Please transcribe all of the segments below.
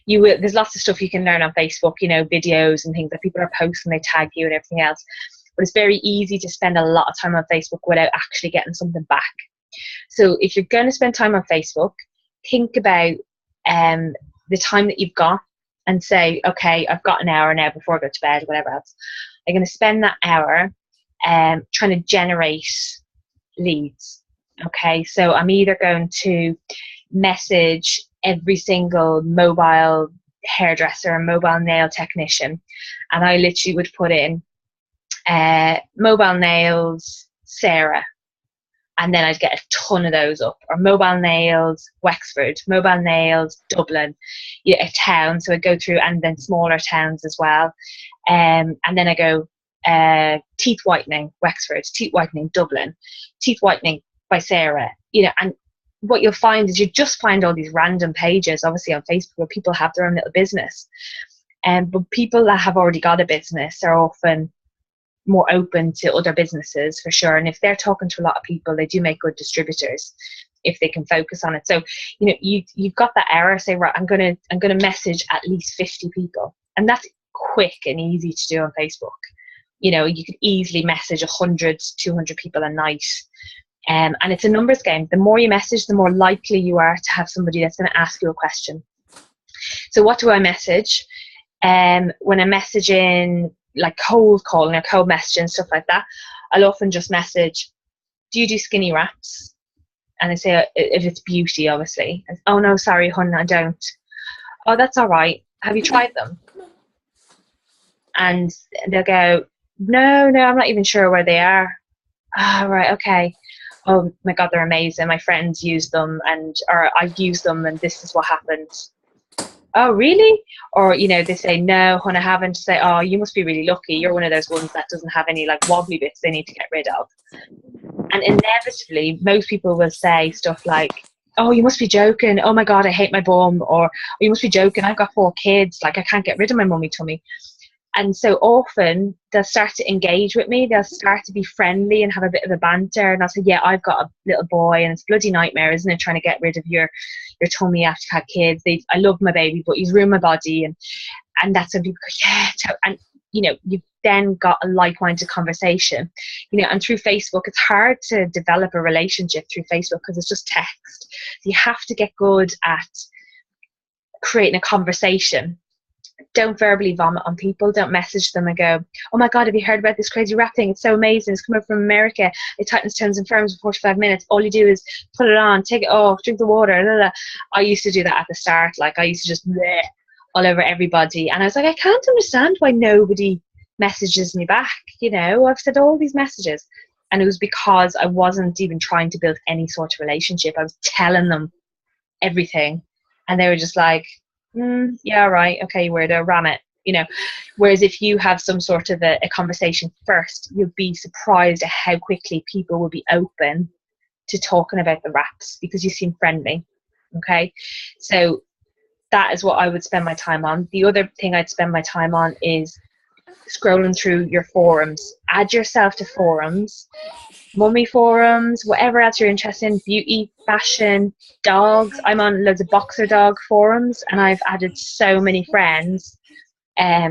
You will, there's lots of stuff you can learn on Facebook, you know, videos and things that people are posting, they tag you and everything else. But it's very easy to spend a lot of time on Facebook without actually getting something back. So if you're going to spend time on Facebook, think about the time that you've got and say, okay, I've got an hour now before I go to bed, whatever else. I'm going to spend that hour trying to generate leads. Okay, so I'm either going to message every single mobile hairdresser and mobile nail technician, and I literally would put in mobile nails Sarah, and then I'd get a ton of those up, or mobile nails Wexford, mobile nails Dublin, a town. So I'd go through, and then smaller towns as well, and then I go teeth whitening Wexford, teeth whitening Dublin, teeth whitening by Sarah, you know. And what you'll find is you just find all these random pages, obviously on Facebook, where people have their own little business. But people that have already got a business are often more open to other businesses, for sure. And if they're talking to a lot of people, they do make good distributors if they can focus on it. So, you know, you've got that hour, say, right, I'm gonna message at least 50 people. And that's quick and easy to do on Facebook. You know, you could easily message 100, 200 people a night. And it's a numbers game. The more you message, the more likely you are to have somebody that's going to ask you a question. So what do I message? When I'm messaging, like cold calling or cold messaging, stuff like that, I'll often just message, do you do skinny wraps? And I say, if it's beauty, obviously. And, oh no, sorry, hon, I don't. Oh, that's all right. Have you tried them? And they'll go, no, I'm not even sure where they are. Ah, right, okay. Oh my God, they're amazing. My friends use them, or I've used them, and this is what happened. Oh, really? Or, you know, they say, no, hon, I haven't. Say, oh, you must be really lucky. You're one of those ones that doesn't have any like wobbly bits they need to get rid of. And inevitably, most people will say stuff like, oh, you must be joking. Oh my God, I hate my bum. Or, oh, you must be joking. I've got 4 kids. Like, I can't get rid of my mummy tummy. And so often they'll start to engage with me. They'll start to be friendly and have a bit of a banter. And I'll say, yeah, I've got a little boy, and it's a bloody nightmare, isn't it, trying to get rid of your tummy after you've had kids. I love my baby, but he's ruined my body. And that's when people go, yeah. And, you know, you've then got a like-minded conversation. You know, and through Facebook, it's hard to develop a relationship through Facebook because it's just text. So you have to get good at creating a conversation. Don't verbally vomit on people. Don't message them and go, oh my God, have you heard about this crazy wrap thing? It's so amazing. It's coming from America. It tightens, turns and firms in 45 minutes. All you do is put it on, take it off, drink the water. Blah, blah. I used to do that at the start. Like, I used to just bleh, all over everybody. And I was like, I can't understand why nobody messages me back. You know, I've said all these messages. And it was because I wasn't even trying to build any sort of relationship. I was telling them everything. And they were just like, yeah, right, okay, weirdo, ram it, you know. Whereas if you have some sort of a conversation first, you'll be surprised at how quickly people will be open to talking about the wraps because you seem friendly. Okay, so that is what I would spend my time on. The other thing I'd spend my time on is scrolling through your forums. Add yourself to forums, mummy forums, whatever else you're interested in, beauty, fashion, dogs. I'm on loads of boxer dog forums, and I've added so many friends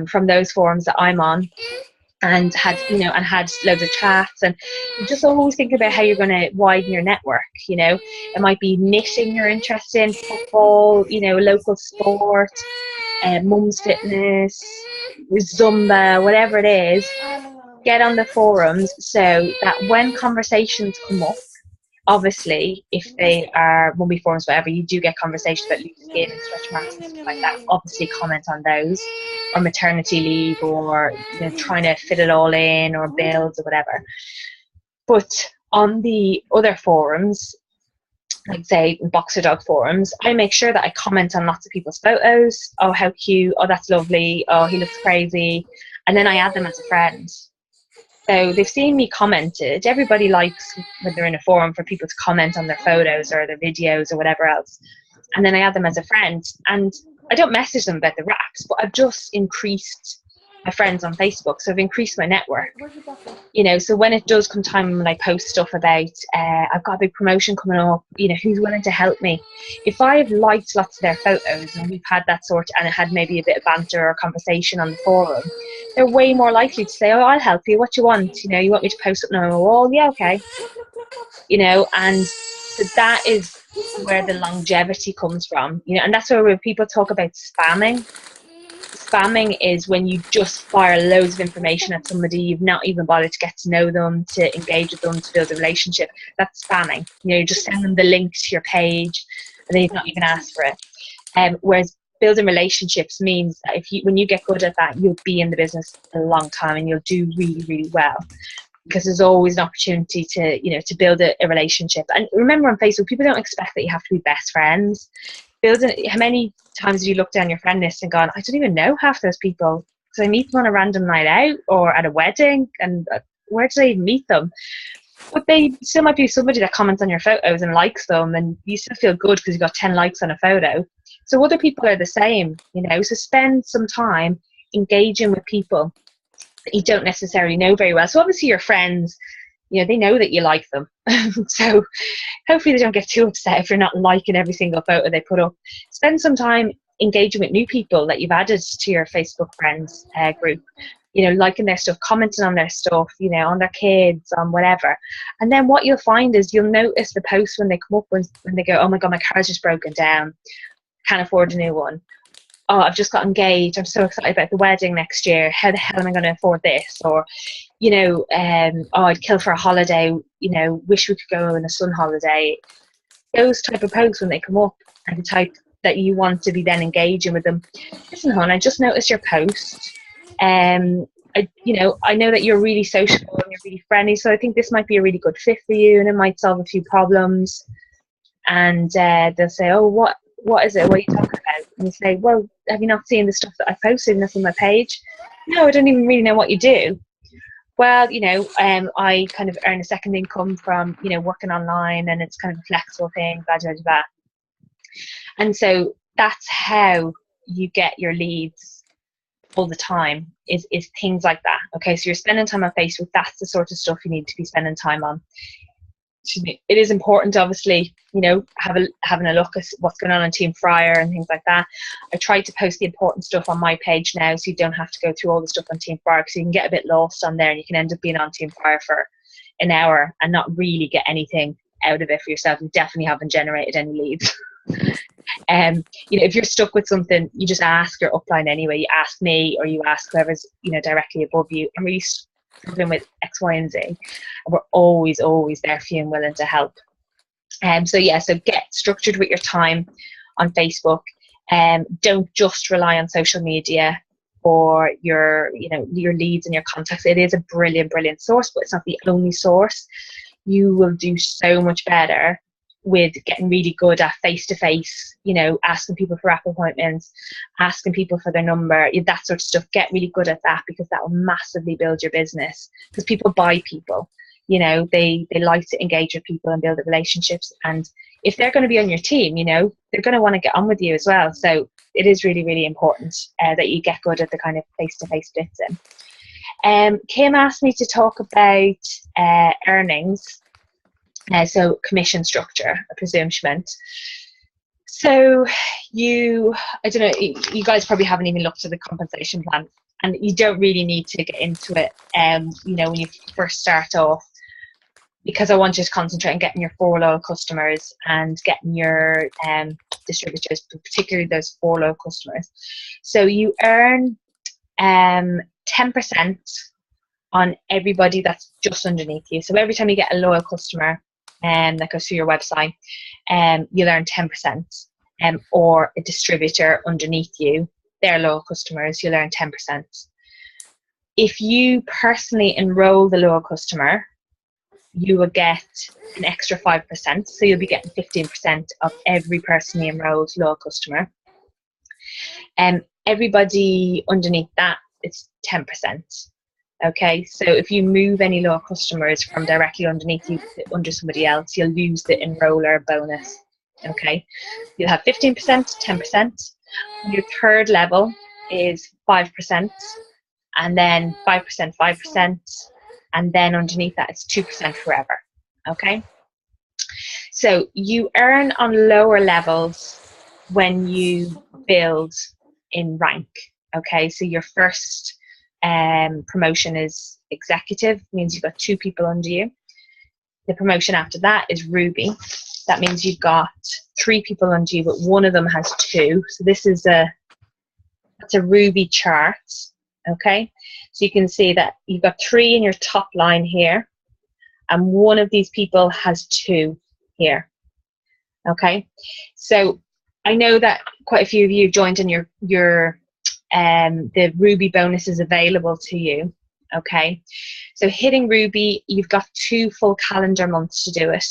from those forums that I'm on, and had loads of chats. And just always think about how you're going to widen your network. You know, it might be knitting you're interested in, football, you know, local sport, mum's fitness, Zumba, whatever it is. Get on the forums so that when conversations come up, obviously, if they are mummy forums, whatever, you do get conversations about loose skin and stretch marks and stuff like that. Obviously, comment on those, or maternity leave, or, you know, trying to fit it all in, or bills or whatever. But on the other forums, like say boxer dog forums, I make sure that I comment on lots of people's photos. Oh, how cute. Oh, that's lovely. Oh, he looks crazy. And then I add them as a friend. So they've seen me commented. Everybody likes when they're in a forum for people to comment on their photos or their videos or whatever else. And then I add them as a friend. And I don't message them about the wraps, but I've just increased my friends on Facebook, so I've increased my network. So when it does come time when I post stuff about I've got a big promotion coming up, who's willing to help me? If I've liked lots of their photos and we've had that sort, and it had maybe a bit of banter or conversation on the forum, they're way more likely to say, oh, I'll help you, what you want? You want me to post something on a wall? Yeah, okay. And so that is where the longevity comes from, and that's where when people talk about spamming is when you just fire loads of information at somebody, you've not even bothered to get to know them, to engage with them, to build a relationship. That's spamming. You just send them the link to your page and they've not even asked for it. Whereas building relationships means that when you get good at that, you'll be in the business a long time and you'll do really, really well, because there's always an opportunity to build a relationship. And remember, on Facebook, people don't expect that you have to be best friends. How many times have you looked down your friend list and gone, I don't even know half those people, because I meet them on a random night out or at a wedding, and where did I even meet them? But they still might be somebody that comments on your photos and likes them, and you still feel good because you got 10 likes on a photo. So other people are the same, so spend some time engaging with people that you don't necessarily know very well. So obviously your friends, they know that you like them. So hopefully they don't get too upset if you're not liking every single photo they put up. Spend some time engaging with new people that you've added to your Facebook friends group, liking their stuff, commenting on their stuff, on their kids, on whatever. And then what you'll find is you'll notice the posts when they come up, when they go, oh my God, my car's just broken down, can't afford a new one. Oh, I've just got engaged, I'm so excited about the wedding next year, how the hell am I going to afford this? Or oh, I'd kill for a holiday, wish we could go on a sun holiday. Those type of posts, when they come up, are the type that you want to be then engaging with them. Listen, hon, I just noticed your post. I know that you're really sociable and you're really friendly, so I think this might be a really good fit for you, and it might solve a few problems. And they'll say, oh, what is it? What are you talking about? And you say, well, have you not seen the stuff that I posted and that's on my page? No, I don't even really know what you do. Well, I kind of earn a second income from, working online, and it's kind of a flexible thing, blah, blah, blah. And so that's how you get your leads all the time, is things like that. Okay, so you're spending time on Facebook. That's the sort of stuff you need to be spending time on. It is important, obviously, having a look at what's going on Team Fryer and things like that. I try to post the important stuff on my page now, so you don't have to go through all the stuff on Team Fryer, because you can get a bit lost on there and you can end up being on Team Fryer for an hour and not really get anything out of it for yourself. You definitely haven't generated any leads. If you're stuck with something, you just ask your upline anyway. You ask me, or you ask whoever's directly above you. I'm really struggling with X, Y, and Z, and we're always there for you and willing to help. So get structured with your time on Facebook. Don't just rely on social media for your leads and your contacts. It is a brilliant source, but it's not the only source. You will do so much better with getting really good at face-to-face, asking people for app appointments, asking people for their number, that sort of stuff. Get really good at that, because that will massively build your business, because people buy people. They like to engage with people and build relationships, and if they're going to be on your team, they're going to want to get on with you as well. So it is really, really important that you get good at the kind of face-to-face bits in. Kim asked me to talk about earnings. So commission structure, I presume she meant. So I don't know, you guys probably haven't even looked at the compensation plan, and you don't really need to get into it, when you first start off, because I want you to concentrate on getting your 4 loyal customers and getting your distributors, particularly those 4 loyal customers. So you earn 10% on everybody that's just underneath you. So every time you get a loyal customer that goes through your website, you'll earn 10%. Or a distributor underneath you, their loyal customers, you'll earn 10%. If you personally enroll the loyal customer, you will get an extra 5%. So you'll be getting 15% of every personally enrolled loyal customer. Everybody underneath that, it's 10%. Okay, so if you move any loyal customers from directly underneath you to under somebody else, you'll lose the enroller bonus. Okay, you'll have 15%, 10%. Your third level is 5%, and then 5%, 5%, and then underneath that it's 2% forever. Okay, so you earn on lower levels when you build in rank. Okay, so your first promotion is executive, means you've got 2 people under you. The promotion after that is Ruby. That means you've got 3 people under you, but one of them has 2. So this is that's a Ruby chart. Okay, so you can see that you've got 3 in your top line here, and one of these people has 2 here. Okay, so I know that quite a few of you joined in your the Ruby bonus is available to you. Okay, so hitting Ruby, you've got 2 full calendar months to do it.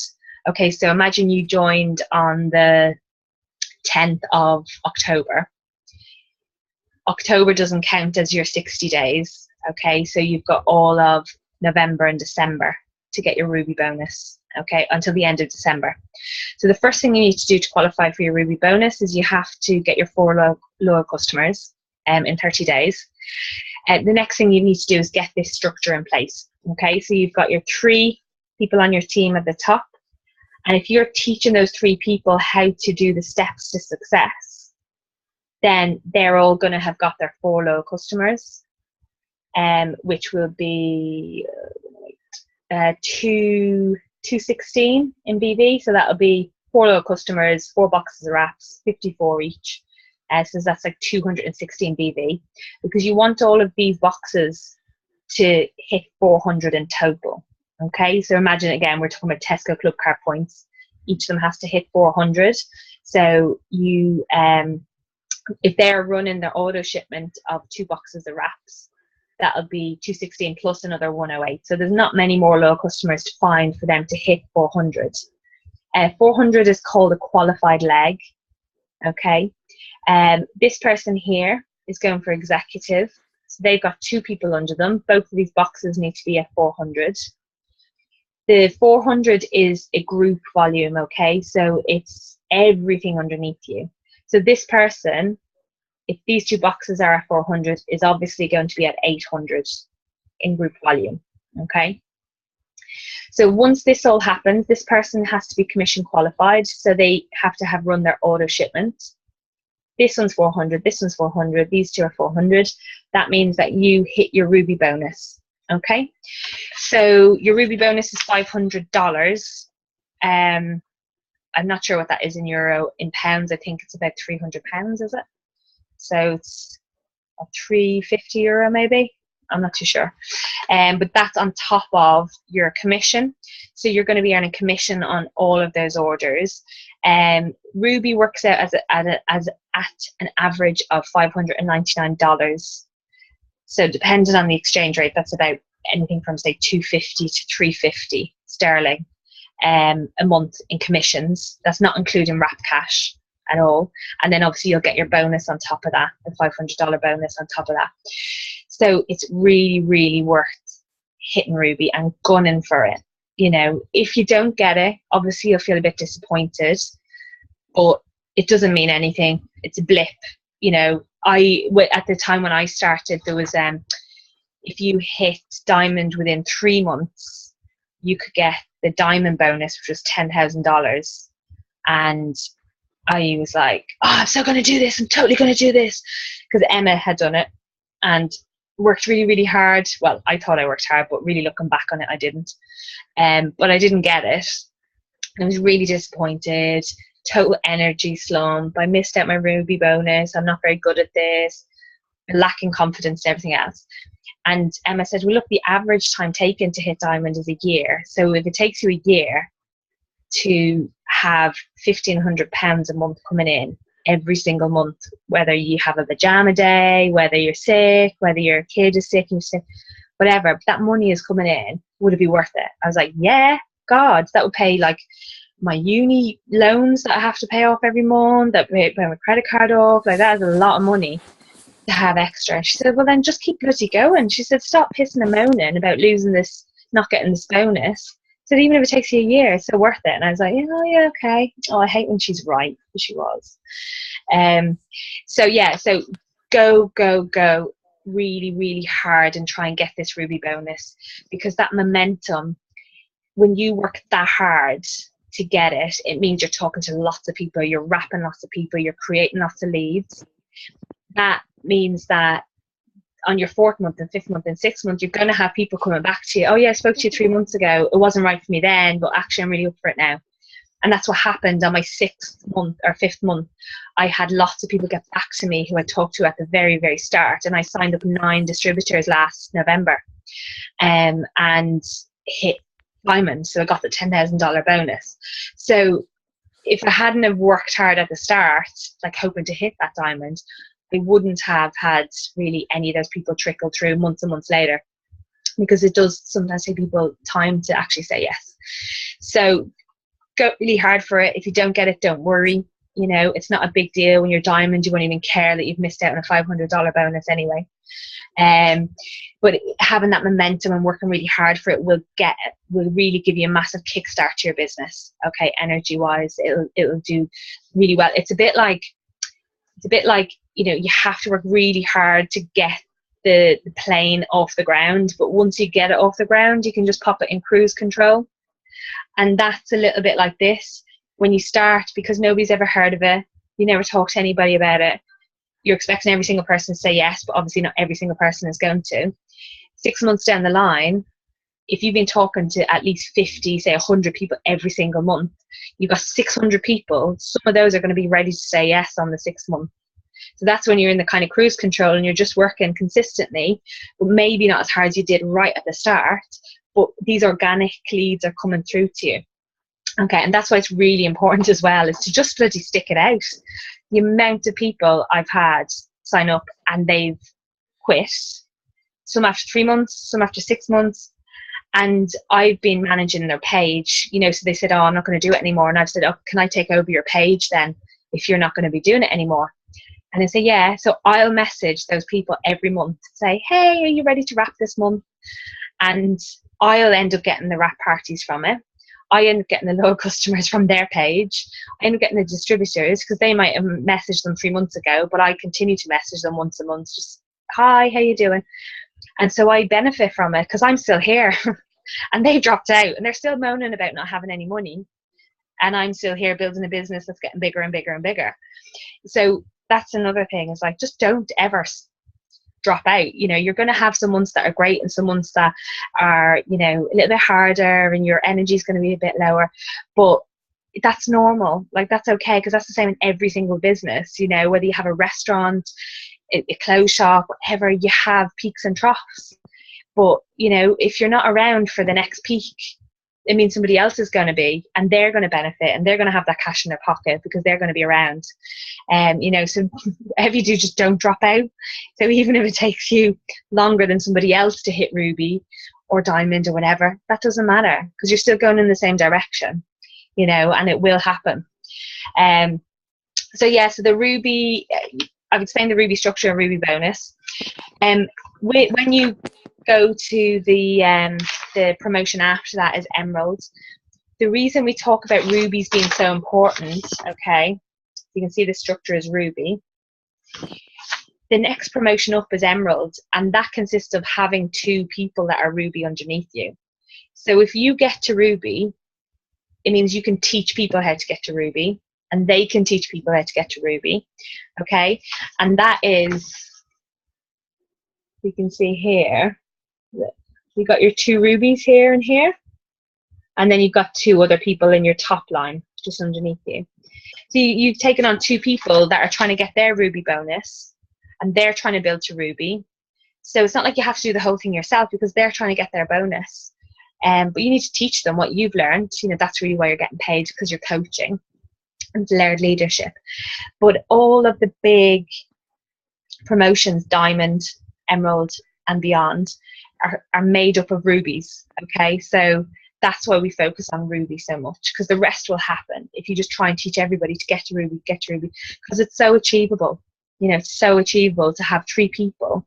Okay, so imagine you joined on the 10th of October. October doesn't count as your 60 days. Okay, so you've got all of November and December to get your Ruby bonus. Okay, until the end of December. So the first thing you need to do to qualify for your Ruby bonus is you have to get your 4 loyal customers in 30 days. The next thing you need to do is get this structure in place. Okay, so you've got your 3 people on your team at the top, and if you're teaching those 3 people how to do the steps to success, then they're all going to have got their 4 loyal customers, which will be 216 in BV. So that'll be 4 loyal customers, 4 boxes of wraps, 54 each. So that's like 216 BV, because you want all of these boxes to hit 400 in total. Okay, so imagine again, we're talking about Tesco Club Card points. Each of them has to hit 400. So you, if they're running their auto shipment of 2 boxes of wraps, that'll be 216 plus another 108. So there's not many more loyal customers to find for them to hit 400. 400 is called a qualified leg. Okay, this person here is going for executive. So they've got 2 people under them. Both of these boxes need to be at 400. The 400 is a group volume, okay? So it's everything underneath you. So this person, if these 2 boxes are at 400, is obviously going to be at 800 in group volume, okay? So once this all happens, this person has to be commission qualified, so they have to have run their auto shipment. This one's 400, this one's 400, these 2 are 400. That means that you hit your Ruby bonus, okay? So your Ruby bonus is $500. I'm not sure what that is in euro. In pounds, I think it's about £300, is it? So it's 350 euro maybe. I'm not too sure. But that's on top of your commission. So you're going to be earning commission on all of those orders. Ruby works out at an average of $599. So depending on the exchange rate, that's about anything from say 250 to 350 sterling a month in commissions. That's not including wrap cash at all. And then obviously you'll get your bonus on top of that, the $500 bonus on top of that. So it's really, really worth hitting Ruby and gunning for it. You know, if you don't get it, obviously you'll feel a bit disappointed, but it doesn't mean anything. It's a blip. You know, at the time when I started, there was if you hit diamond within 3 months, you could get the diamond bonus, which was $10,000. And I was like, oh, I'm so going to do this. I'm totally going to do this. Because Emma had done it and worked really, really hard. Well, I thought I worked hard, but really looking back on it, I didn't. But I didn't get it. I was really disappointed. Total energy slump. I missed out my Ruby bonus. I'm not very good at this. Lacking confidence and everything else. And Emma said, well, look, the average time taken to hit diamond is a year. So if it takes you a year to have £1,500 a month coming in every single month, whether you have a pajama day, whether you're sick, whether your kid is sick, and you're sick, whatever, that money is coming in, would it be worth it? I was like, yeah, God, that would pay like my uni loans that I have to pay off every month, that would pay my credit card off, like that is a lot of money to have extra. She said, well then just keep bloody going. She said, stop pissing and moaning about losing this, not getting this bonus. So even if it takes you a year, it's still worth it. And I was like, oh yeah, okay. Oh, I hate when she's right, but she was. So yeah, so go, go, go. really, really hard and try and get this Ruby bonus, because that momentum, when you work that hard to get it, it means you're talking to lots of people, you're wrapping lots of people, you're creating lots of leads. That means that on your 4th month and 5th month and 6th month, you're going to have people coming back to you. Oh yeah, I spoke to you 3 months ago. It wasn't right for me then, but actually I'm really up for it now. And that's what happened on my 6th month or 5th month. I had lots of people get back to me who I talked to at the very, very start. And I signed up 9 distributors last November, and hit diamond. So I got the $10,000 bonus. So if I hadn't have worked hard at the start, like hoping to hit that diamond, I wouldn't have had really any of those people trickle through months and months later, because it does sometimes take people time to actually say yes. So go really hard for it. If you don't get it, don't worry. You know, it's not a big deal. When you're diamond, you won't even care that you've missed out on a $500 bonus anyway. But having that momentum and working really hard for it will really give you a massive kickstart to your business. Okay, energy wise, it'll do really well. It's a bit like, you know, you have to work really hard to get the plane off the ground, but once you get it off the ground, you can just pop it in cruise control. And that's a little bit like this. When you start, because nobody's ever heard of it, you never talk to anybody about it, you're expecting every single person to say yes, but obviously not every single person is going to. 6 months down the line, if you've been talking to at least 50, say 100 people every single month, you've got 600 people. Some of those are going to be ready to say yes on the 6th month. So that's when you're in the kind of cruise control and you're just working consistently, but maybe not as hard as you did right at the start, but these organic leads are coming through to you. Okay, and that's why it's really important as well, is to just bloody stick it out. The amount of people I've had sign up and they've quit, some after 3 months, some after 6 months, and I've been managing their page, you know, so they said, oh, I'm not going to do it anymore. And I've said, oh, can I take over your page then if you're not going to be doing it anymore? And they say, yeah. So I'll message those people every month, say, hey, are you ready to wrap this month? And I'll end up getting the wrap parties from it. I end up getting the loyal customers from their page. I end up getting the distributors, because they might have messaged them 3 months ago, but I continue to message them once a month, just, hi, how you doing? And so I benefit from it because I'm still here and they've dropped out and they're still moaning about not having any money. And I'm still here building a business that's getting bigger and bigger and bigger. So that's another thing, is like, just don't ever drop out. You know, you're going to have some months that are great and some months that are, you know, a little bit harder and your energy is going to be a bit lower, but that's normal. Like, that's okay, because that's the same in every single business. You know, whether you have a restaurant, a clothes shop, whatever, you have peaks and troughs. But, you know, if you're not around for the next peak, it means somebody else is going to be, and they're going to benefit, and they're going to have that cash in their pocket because they're going to be around. You know, so whatever you do, just don't drop out. So even if it takes you longer than somebody else to hit Ruby or Diamond or whatever, that doesn't matter, because you're still going in the same direction, you know, and it will happen. So yeah, so the Ruby, I've explained the Ruby structure and Ruby bonus. When you go to the promotion after that is Emerald. The reason we talk about rubies being so important, okay, you can see the structure is Ruby. The next promotion up is Emerald, and that consists of having 2 people that are Ruby underneath you. So if you get to Ruby, it means you can teach people how to get to Ruby, and they can teach people how to get to Ruby, okay? And that is, you can see here, you've got your 2 rubies here and here, and then you've got 2 other people in your top line just underneath you. So you've taken on 2 people that are trying to get their Ruby bonus, and they're trying to build to Ruby. So it's not like you have to do the whole thing yourself, because they're trying to get their bonus. But you need to teach them what you've learned. You know, that's really why you're getting paid, because you're coaching and layered leadership. But all of the big promotions, Diamond, Emerald, and beyond, are made up of rubies. Okay, so that's why we focus on Ruby so much, because the rest will happen if you just try and teach everybody to get to Ruby, because it's so achievable. You know, it's so achievable to have 3 people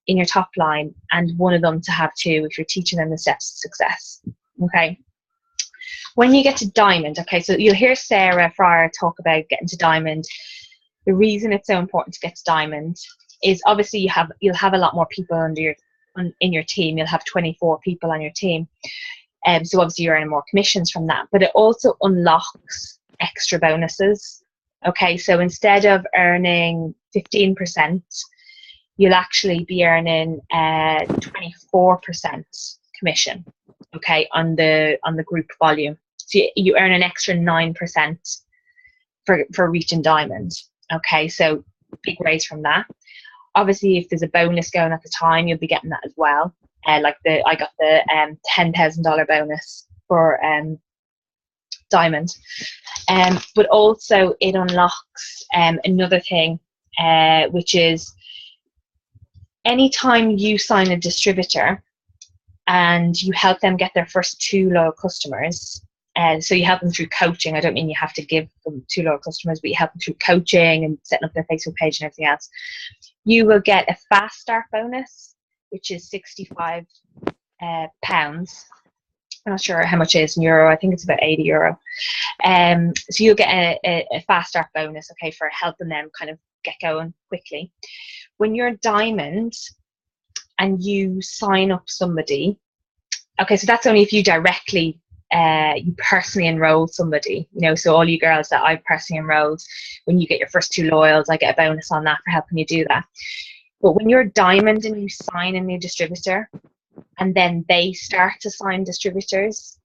in your top line and one of them to have 2 if you're teaching them the steps to success. Okay, when you get to Diamond, okay, so you'll hear Sarah Fryer talk about getting to Diamond. The reason it's so important to get to Diamond is obviously you'll have a lot more people in your team. You'll have 24 people on your team. So obviously you're earning more commissions from that, but it also unlocks extra bonuses. Okay, so instead of earning 15%, you'll actually be earning 24% commission, okay, on the group volume. So you earn an extra 9% for reaching diamond. Okay, so big raise from that. Obviously, if there's a bonus going at the time, you'll be getting that as well. I got the $10,000 bonus for diamond. But also it unlocks another thing, which is anytime you sign a distributor and you help them get their first 2 loyal customers, and so you help them through coaching. I don't mean you have to give them 2 loyal customers, but you help them through coaching and setting up their Facebook page and everything else. You will get a fast start bonus, which is £65. I'm not sure how much it is in euro. I think it's about €80. So you'll get a fast start bonus, okay, for helping them kind of get going quickly. When you're diamond and you sign up somebody, okay, so that's only if you directly you personally enroll somebody, you know, so all you girls that I've personally enrolled, when you get your first 2 loyals, I get a bonus on that for helping you do that. But when you're diamond and you sign a new distributor and then they start to sign distributors,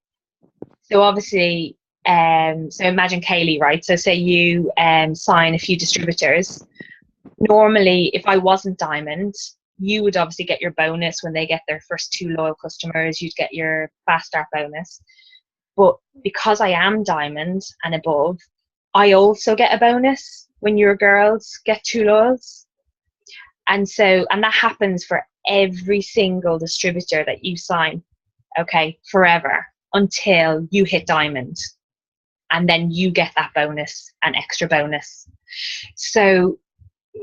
so obviously so imagine Kaylee, right? So say you sign a few distributors. Normally if I wasn't diamond, you would obviously get your bonus when they get their first 2 loyal customers. You'd get your fast start bonus. But because I am diamond and above, I also get a bonus when your girls get 2 loyals. And that happens for every single distributor that you sign, okay, forever until you hit diamond. And then you get that bonus, an extra bonus. So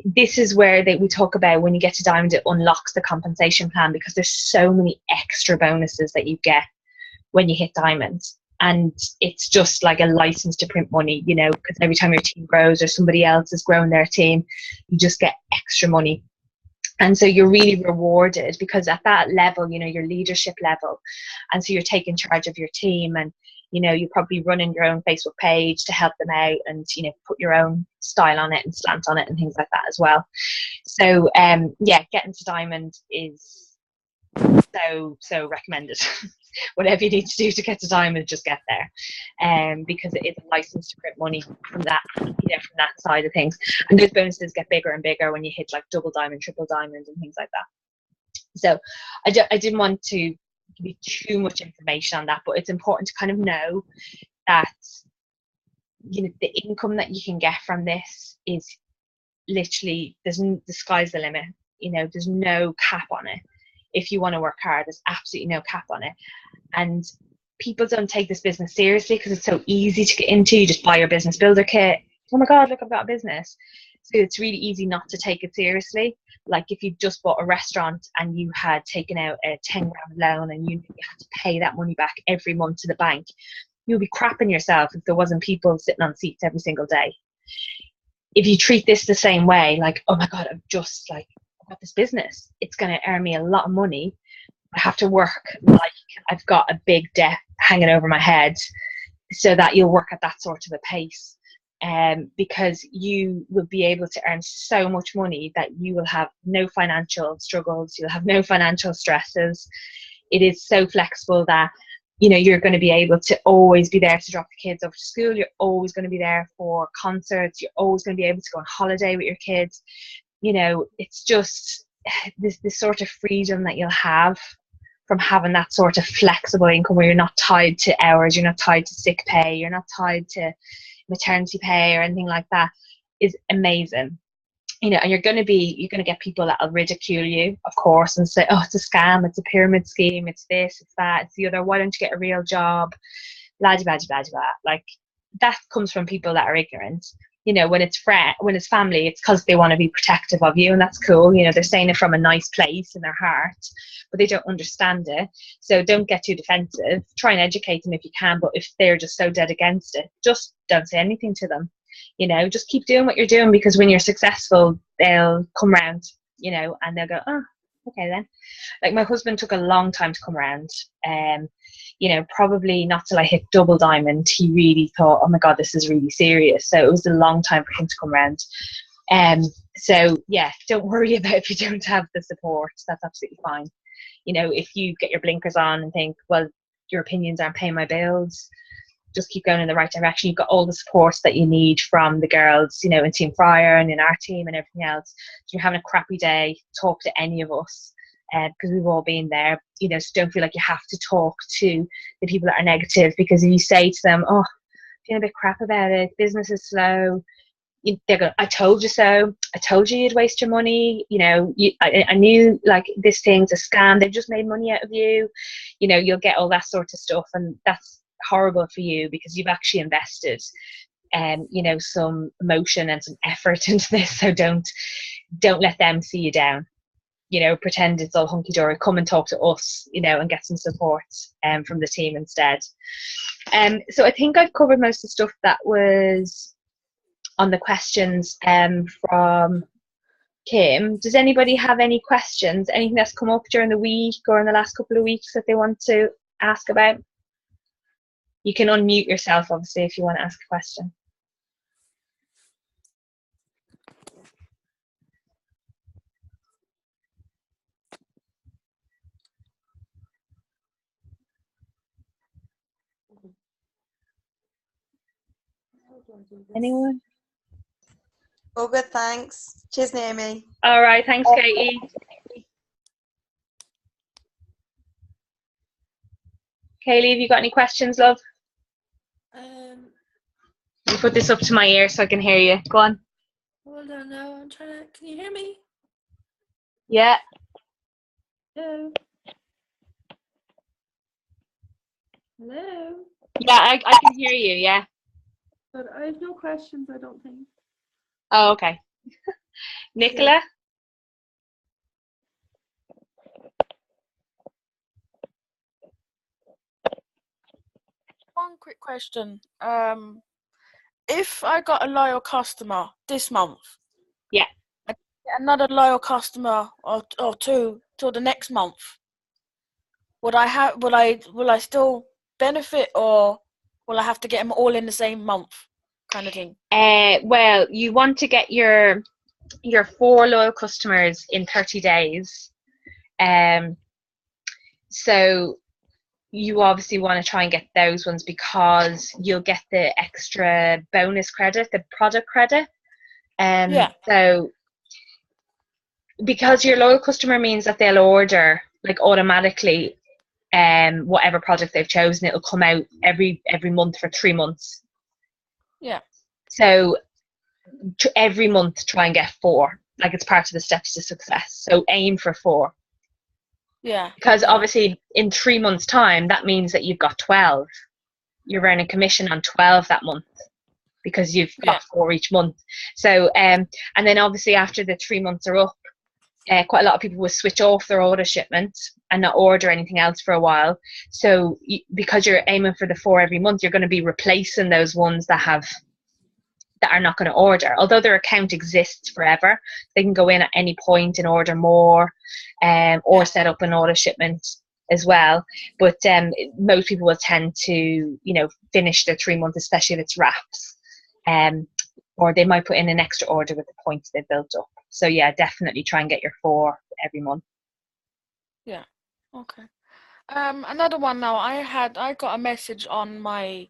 this is where we talk about when you get to diamond, it unlocks the compensation plan, because there's so many extra bonuses that you get when you hit diamond. And it's just like a license to print money, you know, because every time your team grows or somebody else has grown their team, you just get extra money. And so you're really rewarded, because at that level, you know, your leadership level, and so you're taking charge of your team, and you know, you're probably running your own Facebook page to help them out, and you know, put your own style on it and slant on it and things like that as well. So yeah, getting to diamond is so recommended. Whatever you need to do to get to diamond, just get there, because it is a license to print money from that, you know, from that side of things. And those bonuses get bigger and bigger when you hit like double diamond, triple diamond, and things like that. So I didn't want to give you too much information on that, but it's important to kind of know that, you know, the income that you can get from this is literally, the sky's the limit. You know, there's no cap on it. If you want to work hard, there's absolutely no cap on it. And people don't take this business seriously because it's so easy to get into. You just buy your business builder kit. Oh my God, look, I've got a business. So it's really easy not to take it seriously. Like if you just bought a restaurant and you had taken out a 10 grand loan and you had to pay that money back every month to the bank, you'll be crapping yourself if there wasn't people sitting on seats every single day. If you treat this the same way, like, oh my God, I've got this business, it's going to earn me a lot of money. I have to work like I've got a big debt hanging over my head, so that you'll work at that sort of a pace. Because you will be able to earn so much money that you will have no financial struggles, you'll have no financial stresses. It is so flexible that, you know, you're going to be able to always be there to drop the kids off to school. You're always going to be there for concerts. You're always going to be able to go on holiday with your kids. You know, it's just this sort of freedom that you'll have from having that sort of flexible income, where you're not tied to hours, you're not tied to sick pay, you're not tied to maternity pay or anything like that, is amazing. You know, and you're going to get people that'll ridicule you, of course, and say, oh, it's a scam, it's a pyramid scheme, it's this, it's that, it's the other, why don't you get a real job, blah blah blah blah blah. Like, that comes from people that are ignorant. You know, when it's family, it's because they want to be protective of you, and that's cool. You know, they're saying it from a nice place in their heart, but they don't understand it. So don't get too defensive. Try and educate them if you can, but if they're just so dead against it, just don't say anything to them. just keep doing what you're doing, because when you're successful, they'll come round, and they'll go, oh, okay then. Like, my husband took a long time to come around. Probably not till I hit double diamond, he really thought, oh my God, this is really serious. So it was a long time for him to come around. So yeah, don't worry about if you don't have the support. That's absolutely fine. If you get your blinkers on and think, well, your opinions aren't paying my bills, just keep going in the right direction. You've got all the supports that you need from the girls, in Team Fryer and in our team and everything else. If you're having a crappy day, talk to any of us, because we've all been there. So don't feel like you have to talk to the people that are negative, because if you say to them, oh, feeling a bit crap about it, business is slow, they're going, I told you so. I told you you'd waste your money. I knew, like, this thing's a scam. They've just made money out of you. You'll get all that sort of stuff, and that's horrible for you, because you've actually invested, some emotion and some effort into this. So don't let them see you down. Pretend it's all hunky dory. Come and talk to us, and get some support from the team instead. So I think I've covered most of the stuff that was on the questions from Kim. Does anybody have any questions? Anything that's come up during the week or in the last couple of weeks that they want to ask about? You can unmute yourself, obviously, if you want to ask a question. Anyone? All good, thanks. Cheers, Naomi. All right, thanks, Katie. Kaylee, have you got any questions, love? You put this up to my ear so I can hear you. Go on. Hold on now, I'm trying to... Can you hear me? Yeah. Hello? Hello? Yeah, I can hear you, yeah. But I have no questions, I don't think. Oh, okay. Nicola? One quick question. If I got a loyal customer this month, Yeah, I get another loyal customer or two till the next month, will I still benefit, or will I have to get them all in the same month, kind of thing? well, you want to get your 4 loyal customers in 30 days. So you obviously want to try and get those ones, because you'll get the extra bonus credit, the product credit. Yeah. So because your loyal customer means that they'll order, like, automatically whatever product they've chosen, it'll come out every month for 3 months. Yeah. So every month try and get 4, like, it's part of the steps to success. So aim for 4. Yeah. Because obviously in 3 months' time, that means that you've got 12. You're earning commission on 12 that month, because you've got 4 each month. So and then obviously after the 3 months are up, quite a lot of people will switch off their order shipment and not order anything else for a while. So because you're aiming for the 4 every month, you're going to be replacing those ones that are not going to order. Although their account exists forever, they can go in at any point and order more, or set up an order shipment as well. But most people will tend to, finish their 3 months, especially if it's wraps, or they might put in an extra order with the points they've built up. So yeah, definitely try and get your 4 every month. Yeah. Okay. Another one now. I got a message on my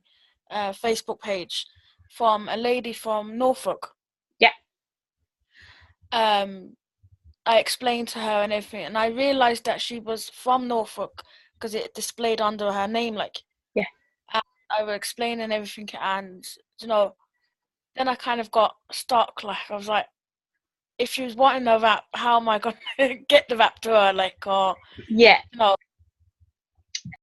Facebook page from a lady from Norfolk. Yeah. I explained to her and everything, and I realized that she was from Norfolk because it displayed under her name, like. Yeah. And I was explaining everything, and then I kind of got stuck. Like, I was like, if she was wanting the wrap, how am I going to get the wrap to her? Like, or yeah.